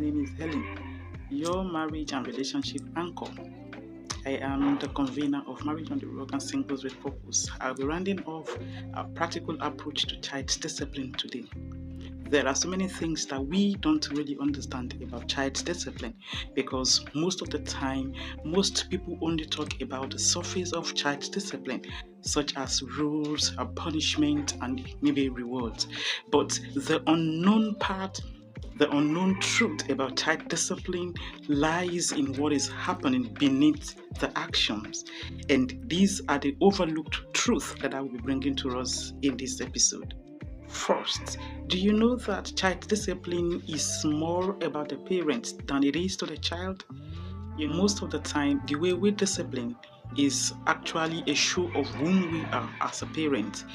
name is Helen, your marriage and relationship anchor. I am the convener of Marriage on the Rock and Singles with Purpose. I'll be rounding off a practical approach to child discipline today. There are so many things that we don't really understand about child discipline because most of the time, most people only talk about the surface of child discipline, such as rules, punishment, and maybe rewards. But the unknown part, the unknown truth about child discipline lies in what is happening beneath the actions. And these are the overlooked truths that I will be bringing to us in this episode. First, do you know that child discipline is more about the parent than it is to the child? Most of the time, the way we discipline is actually a show of whom we are as a parent.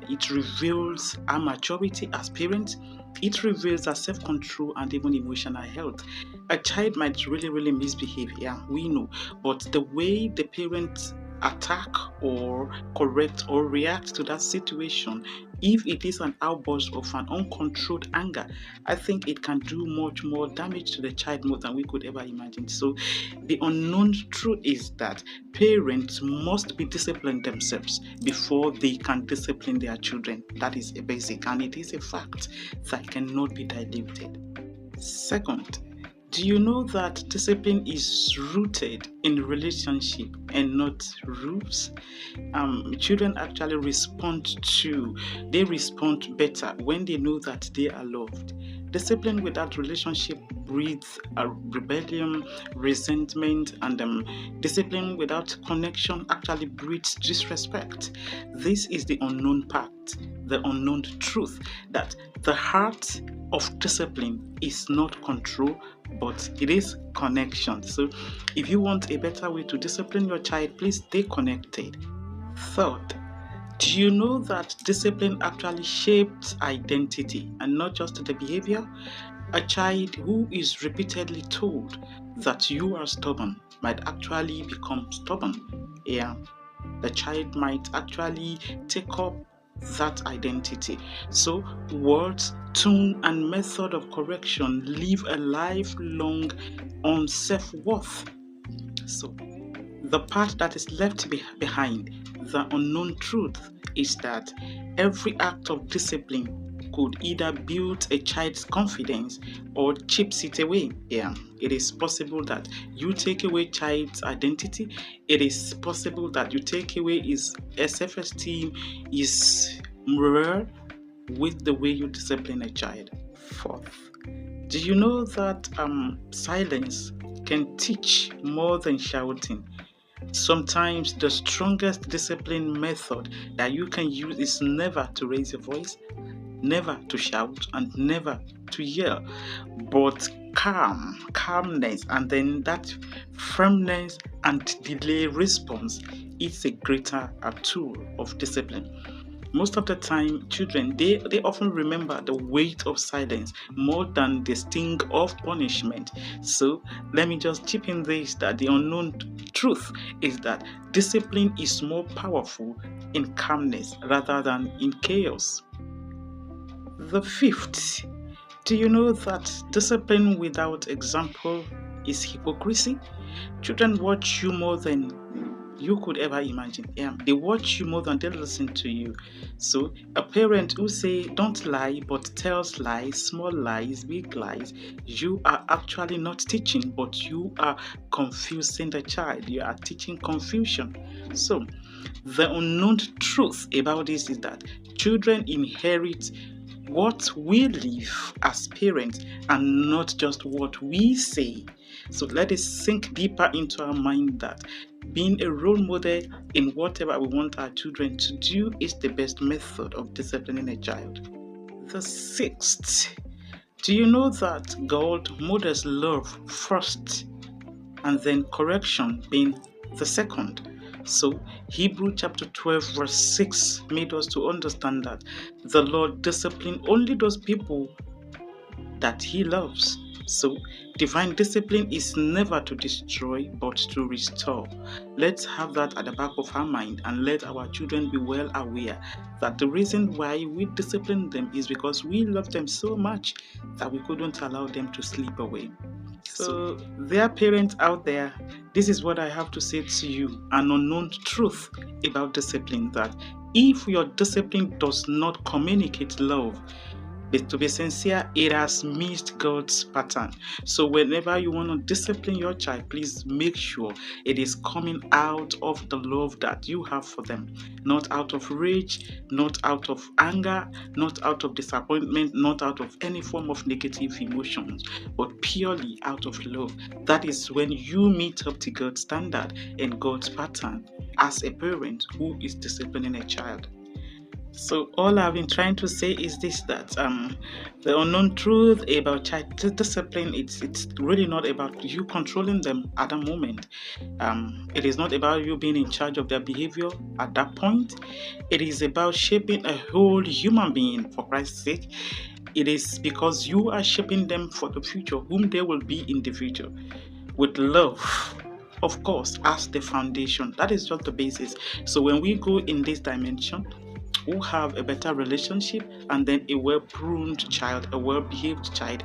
It reveals our maturity as parents. It reveals our self-control and even emotional health. A child might really misbehave, yeah, we know, but the way the parents attack or correct or react to that situation, if it is an outburst of an uncontrolled anger, I think it can do much more damage to the child more than we could ever imagine. So the unknown truth is that parents must be disciplined themselves before they can discipline their children. That is a basic, and it is a fact that cannot be diluted. Second, do you know that discipline is rooted in relationship and not rules? Children actually respond better when they know that they are loved. Discipline without relationship breeds rebellion, resentment, and discipline without connection actually breeds disrespect. This is the unknown part, the unknown truth, that the heart of discipline is not control, but it is connection. So if you want a better way to discipline your child, please stay connected. Third, do you know that discipline actually shapes identity and not just the behavior? A child who is repeatedly told that you are stubborn might actually become stubborn. Yeah, the child might actually take up that identity. So words, tone, and method of correction leave a lifelong on self-worth. So the part that is left behind, the unknown truth, is that every act of discipline could either build a child's confidence or chips it away. Yeah, it is possible that you take away child's identity. It is possible that you take away his self-esteem, his morale, with the way you discipline a child. Fourth, do you know that silence can teach more than shouting? Sometimes the strongest discipline method that you can use is never to raise your voice, never to shout, and never to yell, but calmness, and then that firmness and delay response is a greater tool of discipline. Most of the time, children, they often remember the weight of silence more than the sting of punishment. So let me just chip in this, that the unknown truth is that discipline is more powerful in calmness rather than in chaos. The fifth, do you know that discipline without example is hypocrisy? Children watch you more than you could ever imagine. Yeah, they watch you more than they listen to you. So a parent who say don't lie but tells lies, small lies, big lies, you are actually not teaching, but you are confusing the child. You are teaching confusion. So the unknown truth about this is that children inherit what we live as parents and not just what we say. So let us sink deeper into our mind that being a role model in whatever we want our children to do is the best method of disciplining a child. The sixth, do you know that God models love first and then correction being the second? So Hebrew chapter 12 verse 6 made us to understand that the Lord disciplines only those people that He loves. So, divine discipline is never to destroy but to restore. Let's have that at the back of our mind and let our children be well aware that the reason why we discipline them is because we love them so much that we couldn't allow them to slip away. So, there are parents out there, this is what I have to say to you, an unknown truth about discipline, that if your discipline does not communicate love, but to be sincere, it has missed God's pattern. So whenever you want to discipline your child, please make sure it is coming out of the love that you have for them, not out of rage, not out of anger, not out of disappointment, not out of any form of negative emotions, but purely out of love. That is when you meet up to God's standard and God's pattern as a parent who is disciplining a child. So all I've been trying to say is this, that the unknown truth about child discipline, it's really not about you controlling them at the moment. It is not about you being in charge of their behavior at that point. It is about shaping a whole human being for Christ's sake. It is because you are shaping them for the future, whom they will be in the future, with love, of course, as the foundation. That is just the basis. So when we go in this dimension, who have a better relationship, and then a well-pruned child, a well-behaved child,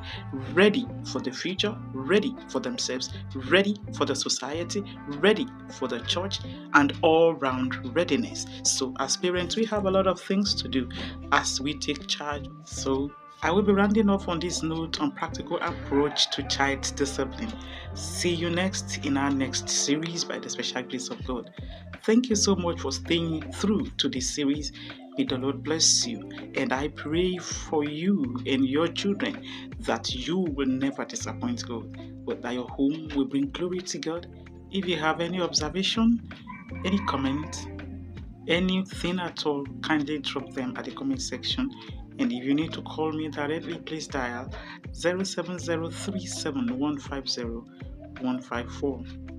ready for the future, ready for themselves, ready for the society, ready for the church, and all-round readiness. So as parents, we have a lot of things to do as we take charge. So I will be rounding off on this note on practical approach to child discipline. See you next in our next series by the special grace of God. Thank you so much for staying through to this series. May the Lord bless you, and I pray for you and your children that you will never disappoint God, but that your home will bring glory to God. If you have any observation, any comment, anything at all, kindly drop them at the comment section. And if you need to call me directly, please dial 07037150154.